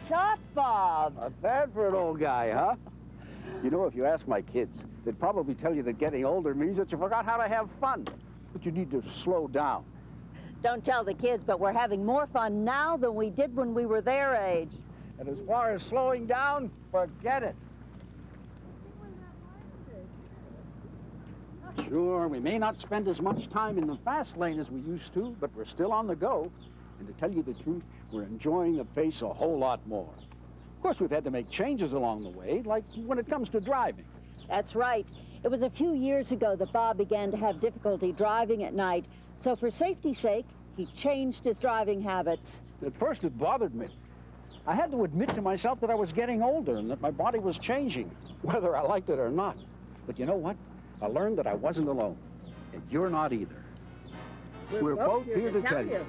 shot, Bob. Not bad for an old guy, huh? You know, if you ask my kids, they'd probably tell you that getting older means that you forgot how to have fun. But you need to slow down. Don't tell the kids, but we're having more fun now than we did when we were their age. And as far as slowing down, forget it. Sure, we may not spend as much time in the fast lane as we used to, but we're still on the go. And to tell you the truth, we're enjoying the pace a whole lot more. Of course, we've had to make changes along the way, like when it comes to driving. That's right. It was a few years ago that Bob began to have difficulty driving at night. So for safety's sake, he changed his driving habits. At first, it bothered me. I had to admit to myself that I was getting older and that my body was changing, whether I liked it or not. But you know what? I learned that I wasn't alone, and you're not either. We're both here to tell you.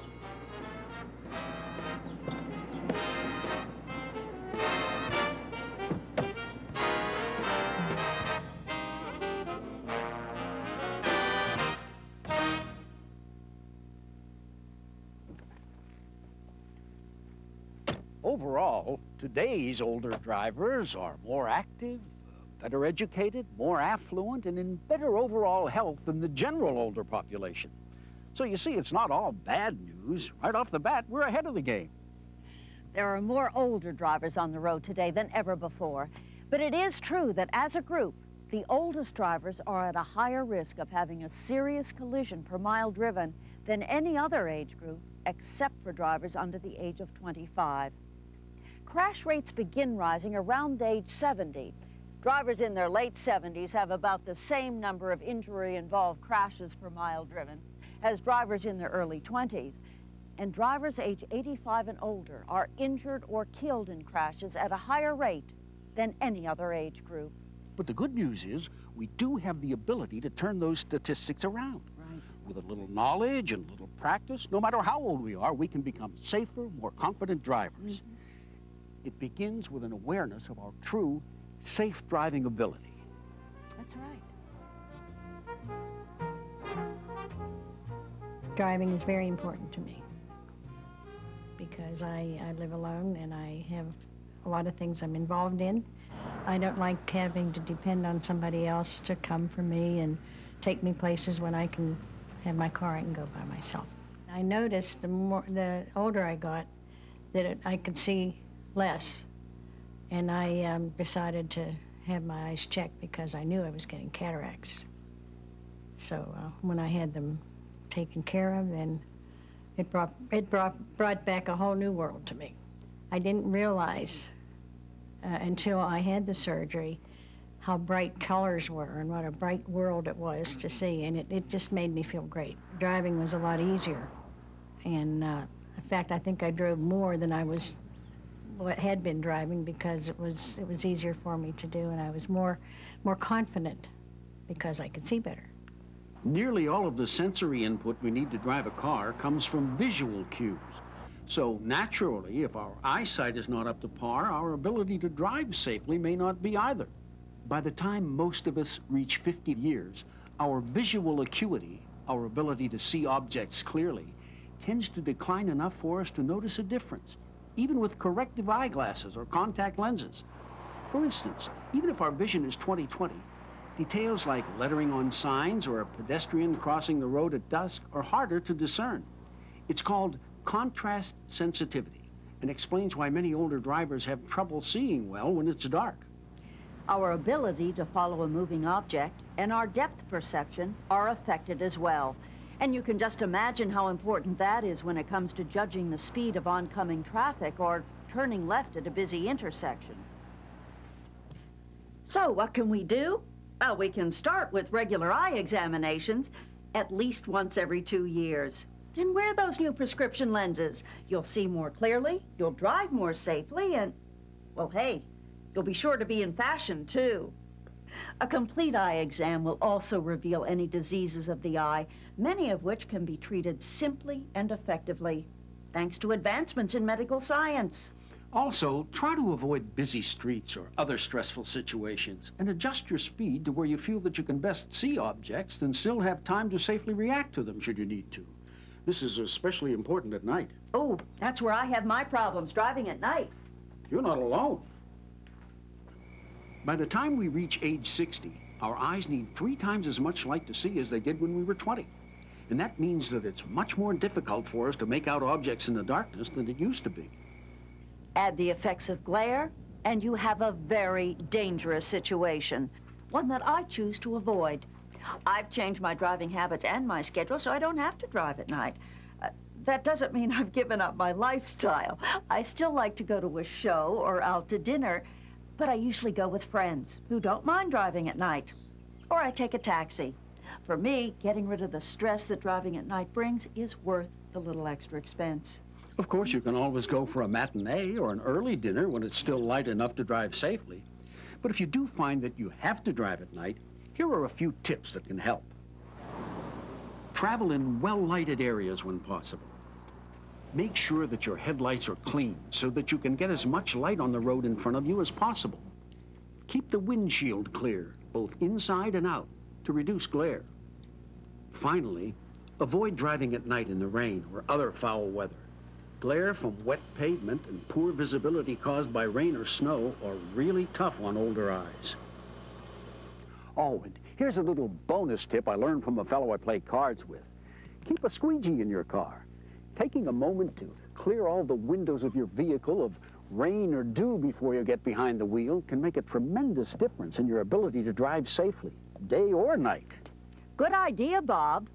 Overall, today's older drivers are more active, better educated, more affluent, and in better overall health than the general older population. So you see, it's not all bad news. Right off the bat, we're ahead of the game. There are more older drivers on the road today than ever before. But it is true that as a group, the oldest drivers are at a higher risk of having a serious collision per mile driven than any other age group, except for drivers under the age of 25. Crash rates begin rising around age 70. Drivers in their late 70s have about the same number of injury-involved crashes per mile driven as drivers in their early 20s. And drivers age 85 and older are injured or killed in crashes at a higher rate than any other age group. But the good news is we do have the ability to turn those statistics around. Right. With a little knowledge and a little practice, no matter how old we are, we can become safer, more confident drivers. Mm-hmm. It begins with an awareness of our true safe driving ability. That's right. Driving is very important to me because I live alone and I have a lot of things I'm involved in. I don't like having to depend on somebody else to come for me and take me places when I can have my car and go by myself. I noticed the older I got that I could see less, and I decided to have my eyes checked because I knew I was getting cataracts. So when I had them taken care of, then it brought back a whole new world to me. I didn't realize until I had the surgery how bright colors were and what a bright world it was to see, and it just made me feel great. Driving was a lot easier, and in fact, I think I drove more than I had been driving because it was easier for me to do, and I was more confident because I could see better. Nearly all of the sensory input we need to drive a car comes from visual cues. So naturally, if our eyesight is not up to par, our ability to drive safely may not be either. By the time most of us reach 50 years, our visual acuity, our ability to see objects clearly, tends to decline enough for us to notice a difference, even with corrective eyeglasses or contact lenses. For instance, even if our vision is 20/20, details like lettering on signs or a pedestrian crossing the road at dusk are harder to discern. It's called contrast sensitivity and explains why many older drivers have trouble seeing well when it's dark. Our ability to follow a moving object and our depth perception are affected as well. And you can just imagine how important that is when it comes to judging the speed of oncoming traffic or turning left at a busy intersection. So what can we do? Well, we can start with regular eye examinations at least once every 2 years. Then wear those new prescription lenses. You'll see more clearly, you'll drive more safely, and, well, hey, you'll be sure to be in fashion, too. A complete eye exam will also reveal any diseases of the eye, many of which can be treated simply and effectively, thanks to advancements in medical science. Also, try to avoid busy streets or other stressful situations and adjust your speed to where you feel that you can best see objects and still have time to safely react to them should you need to. This is especially important at night. Oh, that's where I have my problems, driving at night. You're not alone. By the time we reach age 60, our eyes need 3 times as much light to see as they did when we were 20. And that means that it's much more difficult for us to make out objects in the darkness than it used to be. Add the effects of glare, and you have a very dangerous situation, one that I choose to avoid. I've changed my driving habits and my schedule so I don't have to drive at night. That doesn't mean I've given up my lifestyle. I still like to go to a show or out to dinner, but I usually go with friends who don't mind driving at night. Or I take a taxi. For me, getting rid of the stress that driving at night brings is worth the little extra expense. Of course, you can always go for a matinee or an early dinner when it's still light enough to drive safely. But if you do find that you have to drive at night, here are a few tips that can help. Travel in well-lighted areas when possible. Make sure that your headlights are clean so that you can get as much light on the road in front of you as possible. Keep the windshield clear, both inside and out, to reduce glare. Finally, avoid driving at night in the rain or other foul weather. Glare from wet pavement and poor visibility caused by rain or snow are really tough on older eyes. Oh, and here's a little bonus tip I learned from a fellow I play cards with. Keep a squeegee in your car. Taking a moment to clear all the windows of your vehicle of rain or dew before you get behind the wheel can make a tremendous difference in your ability to drive safely, day or night. Good idea, Bob.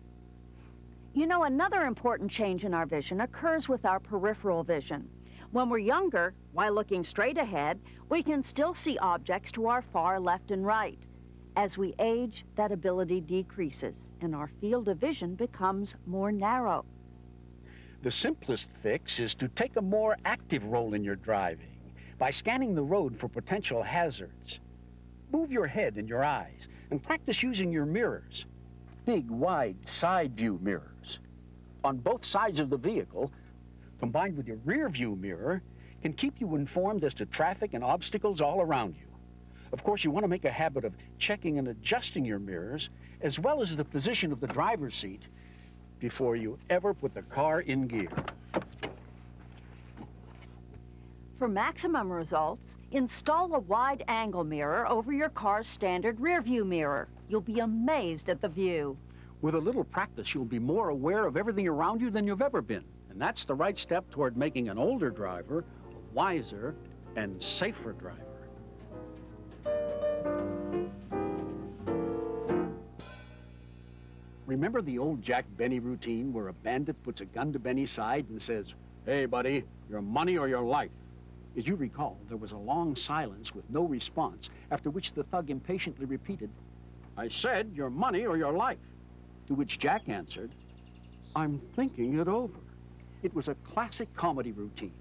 You know, another important change in our vision occurs with our peripheral vision. When we're younger, while looking straight ahead, we can still see objects to our far left and right. As we age, that ability decreases, and our field of vision becomes more narrow. The simplest fix is to take a more active role in your driving by scanning the road for potential hazards. Move your head and your eyes and practice using your mirrors. Big, wide, side view mirrors on both sides of the vehicle, combined with your rear view mirror, can keep you informed as to traffic and obstacles all around you. Of course, you want to make a habit of checking and adjusting your mirrors, as well as the position of the driver's seat, before you ever put the car in gear. For maximum results, install a wide-angle mirror over your car's standard rear-view mirror. You'll be amazed at the view. With a little practice, you'll be more aware of everything around you than you've ever been. And that's the right step toward making an older driver a wiser and safer driver. Remember the old Jack Benny routine where a bandit puts a gun to Benny's side and says, "Hey, buddy, your money or your life?" As you recall, there was a long silence with no response, after which the thug impatiently repeated, "I said your money or your life." To which Jack answered, "I'm thinking it over." It was a classic comedy routine,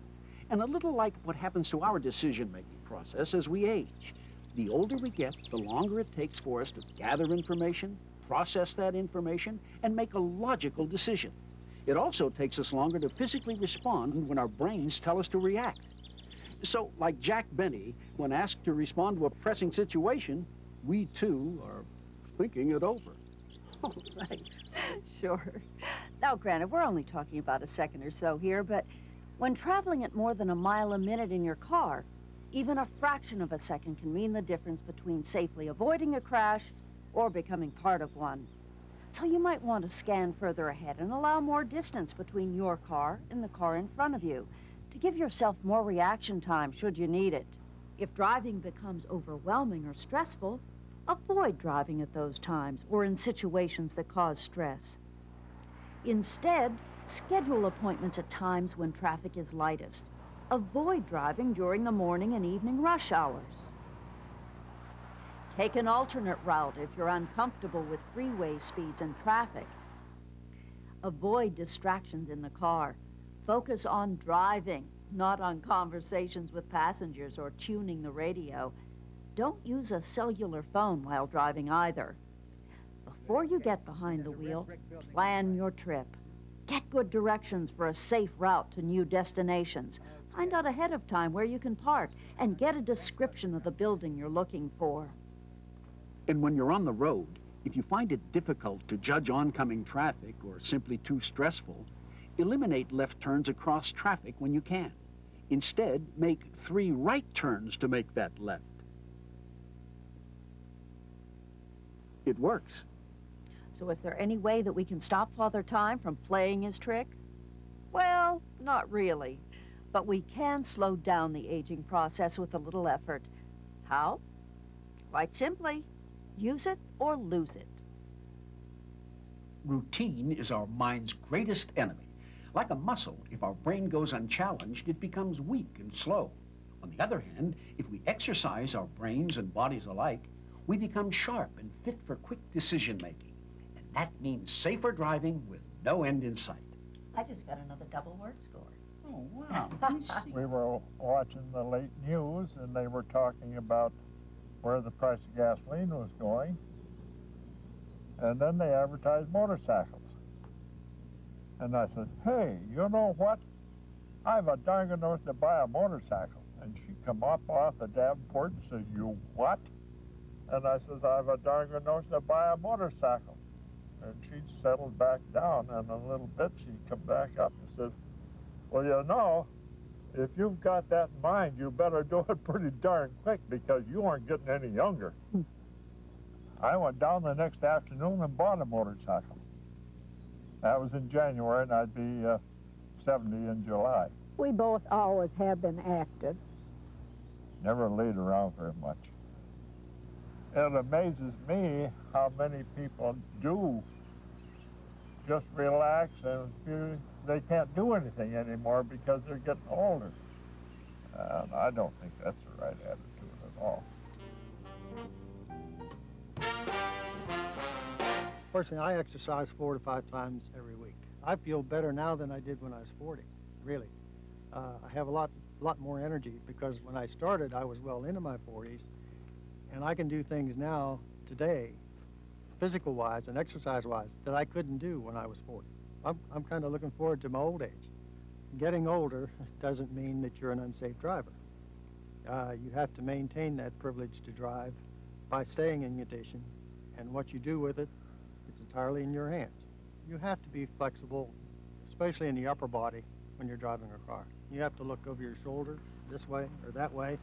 and a little like what happens to our decision-making process as we age. The older we get, the longer it takes for us to gather information, process that information, and make a logical decision. It also takes us longer to physically respond when our brains tell us to react. So, like Jack Benny, when asked to respond to a pressing situation, we too are thinking it over. Oh, thanks. Sure. Now, granted, we're only talking about a second or so here, but when traveling at more than a mile a minute in your car, even a fraction of a second can mean the difference between safely avoiding a crash or becoming part of one. So you might want to scan further ahead and allow more distance between your car and the car in front of you to give yourself more reaction time should you need it. If driving becomes overwhelming or stressful, avoid driving at those times or in situations that cause stress. Instead, schedule appointments at times when traffic is lightest. Avoid driving during the morning and evening rush hours. Take an alternate route if you're uncomfortable with freeway speeds and traffic. Avoid distractions in the car. Focus on driving, not on conversations with passengers or tuning the radio. Don't use a cellular phone while driving either. Before you get behind the wheel, plan your trip. Get good directions for a safe route to new destinations. Find out ahead of time where you can park and get a description of the building you're looking for. And when you're on the road, if you find it difficult to judge oncoming traffic or simply too stressful, eliminate left turns across traffic when you can. Instead, make 3 right turns to make that left. It works. So is there any way that we can stop Father Time from playing his tricks? Well, not really. But we can slow down the aging process with a little effort. How? Quite simply, use it or lose it. Routine is our mind's greatest enemy. Like a muscle, if our brain goes unchallenged, it becomes weak and slow. On the other hand, if we exercise our brains and bodies alike, we become sharp and fit for quick decision-making. And that means safer driving with no end in sight. I just got another double word score. Oh, wow. Let me see. We were watching the late news, and they were talking about where the price of gasoline was going. And then they advertised motorcycles. And I said, hey, you know what? I've a darn good notion to buy a motorcycle. And she come up off the Davenport and said, you what? And I says, I've a darn good notion to buy a motorcycle. And she settled back down, and in a little bit she come back up and said, well, you know, if you've got that in mind, you better do it pretty darn quick because you aren't getting any younger. I went down the next afternoon and bought a motorcycle. That was in January, and I'd be 70 in July. We both always have been active. Never laid around very much. It amazes me how many people do just relax and feel they can't do anything anymore because they're getting older. And I don't think that's the right attitude at all. Personally, I exercise 4 to 5 times every week. I feel better now than I did when I was 40, really. I have a lot more energy because when I started, I was well into my 40s, and I can do things now, today, physical-wise and exercise-wise, that I couldn't do when I was 40. I'm kind of looking forward to my old age. Getting older doesn't mean that you're an unsafe driver. You have to maintain that privilege to drive by staying in condition, and what you do with it, it's entirely in your hands. You have to be flexible, especially in the upper body when you're driving a car. You have to look over your shoulder this way or that way,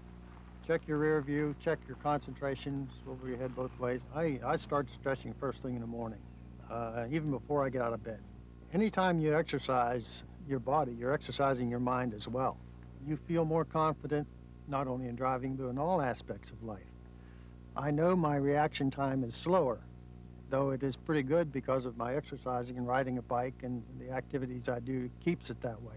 check your rear view, check your concentration over your head both ways. I start stretching first thing in the morning, even before I get out of bed. Anytime you exercise your body, you're exercising your mind as well. You feel more confident, not only in driving, but in all aspects of life. I know my reaction time is slower, though it is pretty good because of my exercising and riding a bike and the activities I do keeps it that way.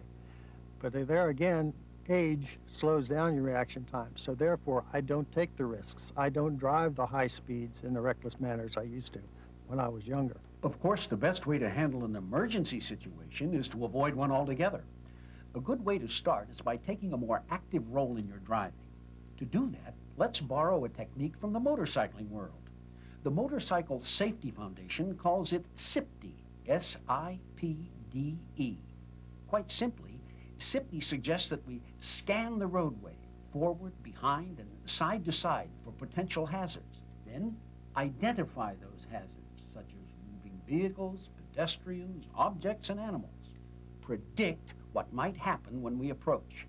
But there again, age slows down your reaction time, so therefore I don't take the risks. I don't drive the high speeds in the reckless manners I used to when I was younger. Of course, the best way to handle an emergency situation is to avoid one altogether. A good way to start is by taking a more active role in your driving. To do that, let's borrow a technique from the motorcycling world. The Motorcycle Safety Foundation calls it SIPDE, S-I-P-D-E. Quite simply, SIPDE suggests that we scan the roadway, forward, behind, and side to side for potential hazards. Then identify those hazards, such as moving vehicles, pedestrians, objects, and animals. Predict what might happen when we approach.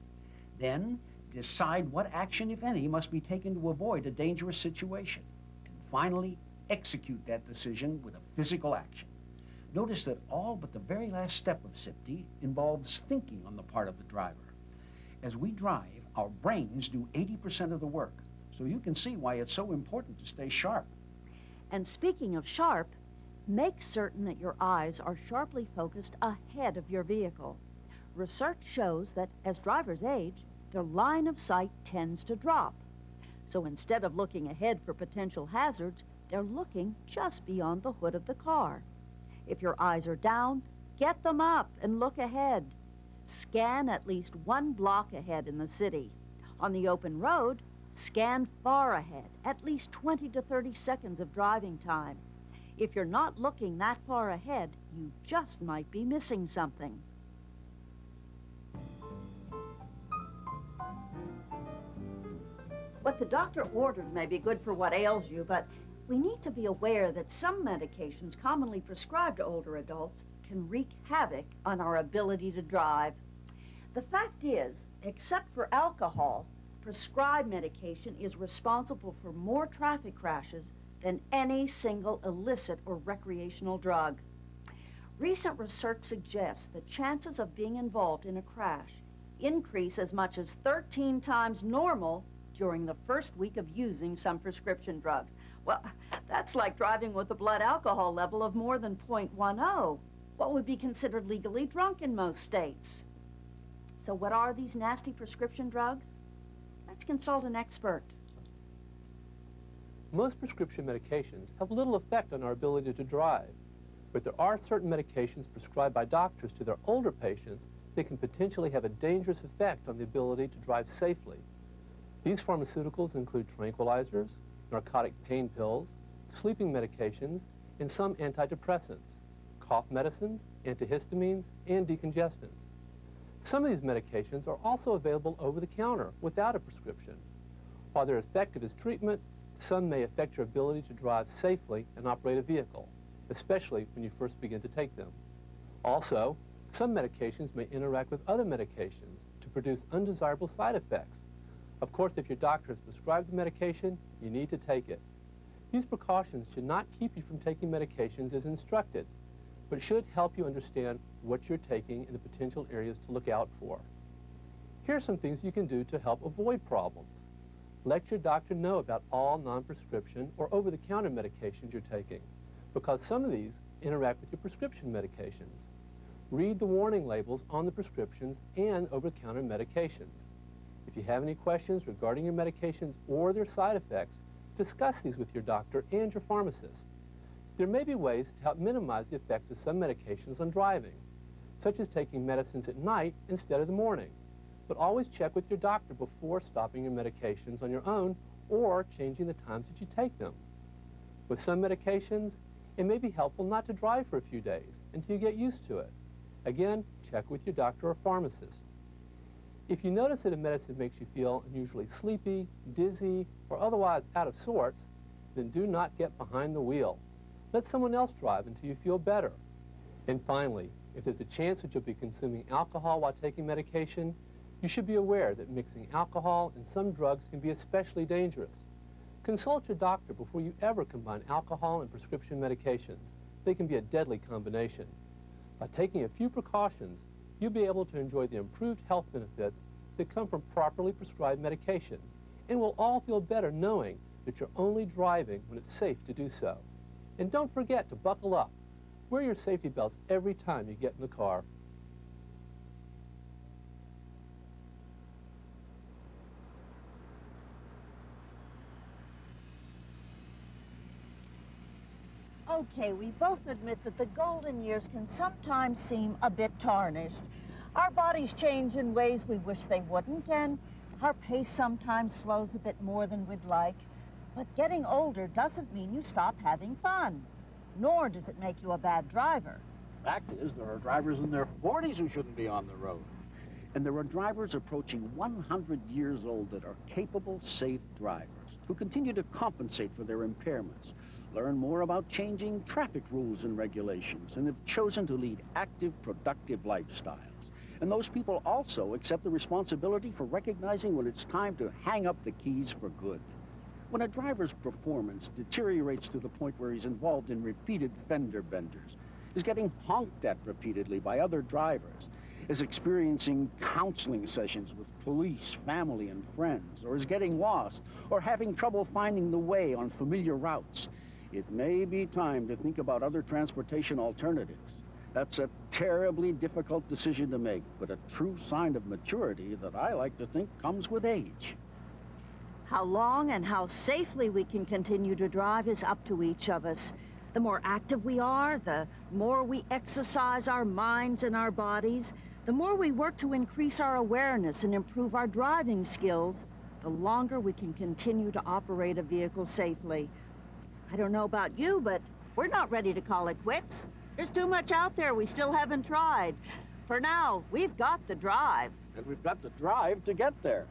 Then decide what action, if any, must be taken to avoid a dangerous situation. And finally, execute that decision with a physical action. Notice that all but the very last step of SIPDE involves thinking on the part of the driver. As we drive, our brains do 80% of the work, so you can see why it's so important to stay sharp. And speaking of sharp, make certain that your eyes are sharply focused ahead of your vehicle. Research shows that as drivers age, their line of sight tends to drop. So instead of looking ahead for potential hazards, they're looking just beyond the hood of the car. If your eyes are down, get them up and look ahead. Scan at least 1 block ahead in the city. On the open road, scan far ahead, at least 20 to 30 seconds of driving time. If you're not looking that far ahead, you just might be missing something. What the doctor ordered may be good for what ails you, but we need to be aware that some medications commonly prescribed to older adults can wreak havoc on our ability to drive. The fact is, except for alcohol, prescribed medication is responsible for more traffic crashes than any single illicit or recreational drug. Recent research suggests the chances of being involved in a crash increase as much as 13 times normal during the first week of using some prescription drugs. Well, that's like driving with a blood alcohol level of more than 0.10, what would be considered legally drunk in most states. So what are these nasty prescription drugs? Let's consult an expert. Most prescription medications have little effect on our ability to drive, but there are certain medications prescribed by doctors to their older patients that can potentially have a dangerous effect on the ability to drive safely. These pharmaceuticals include tranquilizers, narcotic pain pills, sleeping medications, and some antidepressants, cough medicines, antihistamines, and decongestants. Some of these medications are also available over the counter without a prescription. While they're effective as treatment, some may affect your ability to drive safely and operate a vehicle, especially when you first begin to take them. Also, some medications may interact with other medications to produce undesirable side effects. Of course, if your doctor has prescribed the medication, you need to take it. These precautions should not keep you from taking medications as instructed, but should help you understand what you're taking and the potential areas to look out for. Here are some things you can do to help avoid problems. Let your doctor know about all non-prescription or over-the-counter medications you're taking, because some of these interact with your prescription medications. Read the warning labels on the prescriptions and over-the-counter medications. If you have any questions regarding your medications or their side effects, discuss these with your doctor and your pharmacist. There may be ways to help minimize the effects of some medications on driving, such as taking medicines at night instead of the morning. But always check with your doctor before stopping your medications on your own or changing the times that you take them. With some medications, it may be helpful not to drive for a few days until you get used to it. Again, check with your doctor or pharmacist. If you notice that a medicine makes you feel unusually sleepy, dizzy, or otherwise out of sorts, then do not get behind the wheel. Let someone else drive until you feel better. And finally, if there's a chance that you'll be consuming alcohol while taking medication, you should be aware that mixing alcohol and some drugs can be especially dangerous. Consult your doctor before you ever combine alcohol and prescription medications. They can be a deadly combination. By taking a few precautions, you'll be able to enjoy the improved health benefits that come from properly prescribed medication, and we'll all feel better knowing that you're only driving when it's safe to do so. And don't forget to buckle up. Wear your safety belts every time you get in the car. Okay, we both admit that the golden years can sometimes seem a bit tarnished. Our bodies change in ways we wish they wouldn't, and our pace sometimes slows a bit more than we'd like. But getting older doesn't mean you stop having fun, nor does it make you a bad driver. Fact is, there are drivers in their 40s who shouldn't be on the road. And there are drivers approaching 100 years old that are capable, safe drivers who continue to compensate for their impairments, learn more about changing traffic rules and regulations, and have chosen to lead active, productive lifestyles. And those people also accept the responsibility for recognizing when it's time to hang up the keys for good. When a driver's performance deteriorates to the point where he's involved in repeated fender benders, is getting honked at repeatedly by other drivers, is experiencing counseling sessions with police, family, and friends, or is getting lost, or having trouble finding the way on familiar routes, it may be time to think about other transportation alternatives. That's a terribly difficult decision to make, but a true sign of maturity that I like to think comes with age. How long and how safely we can continue to drive is up to each of us. The more active we are, the more we exercise our minds and our bodies, the more we work to increase our awareness and improve our driving skills, the longer we can continue to operate a vehicle safely. I don't know about you, but we're not ready to call it quits. There's too much out there we still haven't tried. For now, we've got the drive. And we've got the drive to get there.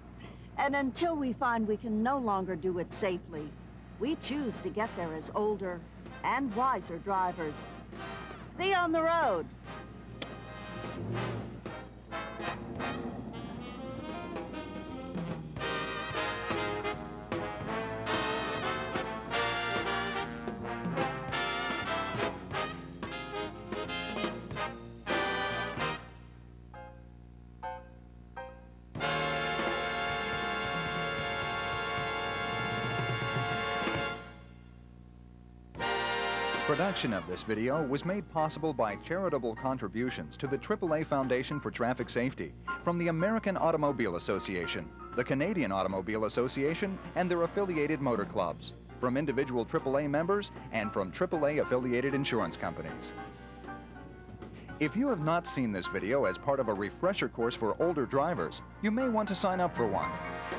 And until we find we can no longer do it safely, we choose to get there as older and wiser drivers. See you on the road. Production of this video was made possible by charitable contributions to the AAA Foundation for Traffic Safety from the American Automobile Association, the Canadian Automobile Association, and their affiliated motor clubs, from individual AAA members, and from AAA-affiliated insurance companies. If you have not seen this video as part of a refresher course for older drivers, you may want to sign up for one.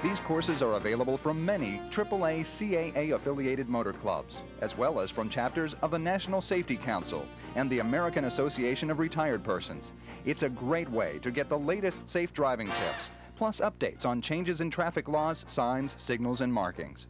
These courses are available from many AAA CAA-affiliated motor clubs, as well as from chapters of the National Safety Council and the American Association of Retired Persons. It's a great way to get the latest safe driving tips, plus updates on changes in traffic laws, signs, signals, and markings.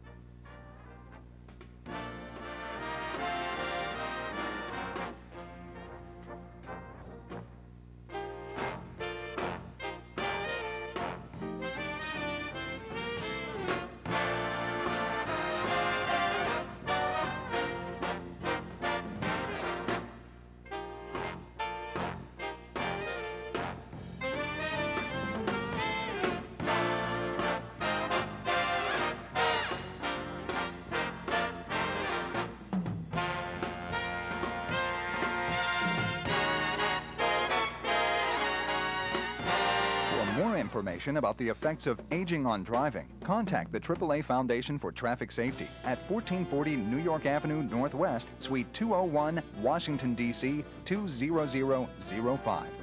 For more information about the effects of aging on driving, contact the AAA Foundation for Traffic Safety at 1440 New York Avenue Northwest, Suite 201, Washington, D.C. 20005.